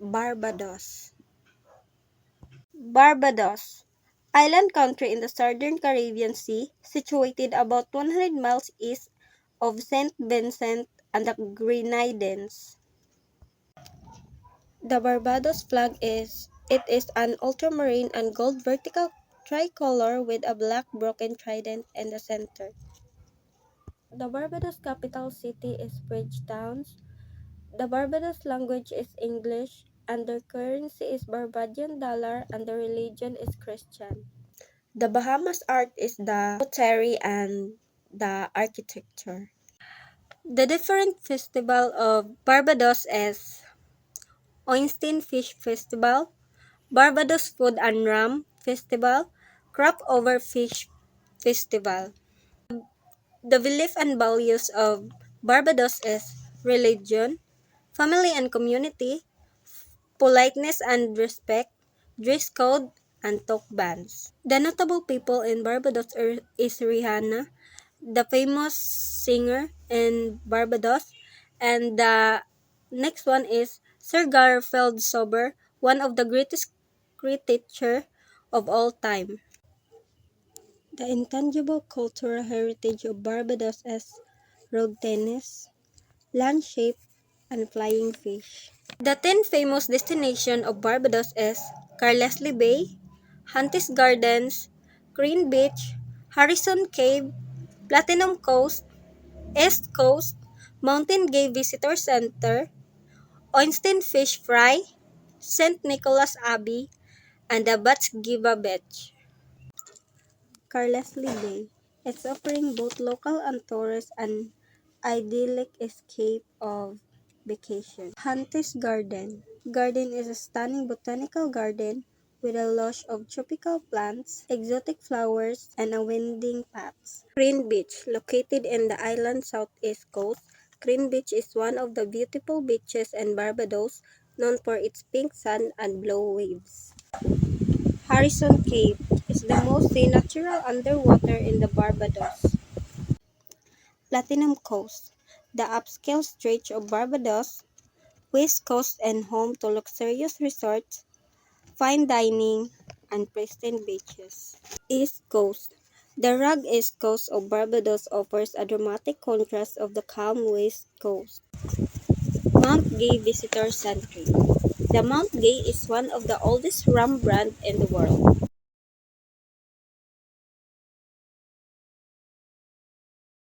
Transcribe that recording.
Barbados. Barbados, island country in the southern Caribbean Sea, situated about 100 miles east of St. Vincent and the Grenadines. The Barbados flag is an ultramarine and gold vertical tricolor with a black broken trident in the center. The Barbados capital city is Bridgetown. The Barbados language is English, and their currency is Barbadian dollar, and the religion is Christian. The Bahamas art is the pottery and the architecture. The different festival of Barbados is Oinstin Fish Festival, Barbados Food and Rum Festival, Crop Over Fish Festival. The belief and values of Barbados is religion, family and community, politeness and respect, dress code, and talk bands. The notable people in Barbados is Rihanna, the famous singer in Barbados, and the next one is Sir Garfield Sober, one of the greatest cricketer of all time. The intangible cultural heritage of Barbados is road tennis, land-shape, and flying fish. The 10 famous destinations of Barbados is Carleslie Bay, Huntis Gardens, Green Beach, Harrison Cave, Platinum Coast, East Coast, Mountain Gay Visitor Center, Oinstin Fish Fry, St. Nicholas Abbey, and the Batsgiba Beach. Carleslie Bay. It's offering both local and tourists an idyllic escape of vacation. Huntis Garden is a stunning botanical garden with a lush of tropical plants, exotic flowers, and a winding paths. Green Beach, located in the island's southeast coast, Green Beach is one of the beautiful beaches in Barbados, known for its pink sand and blue waves. Harrison Cave is the most natural underwater in the Barbados. Platinum Coast, the upscale stretch of Barbados, West Coast and home to luxurious resorts, fine dining, and pristine beaches. East Coast. The rugged east coast of Barbados offers a dramatic contrast of the calm west coast. Mount Gay Visitor Centre. The Mount Gay is one of the oldest rum brands in the world.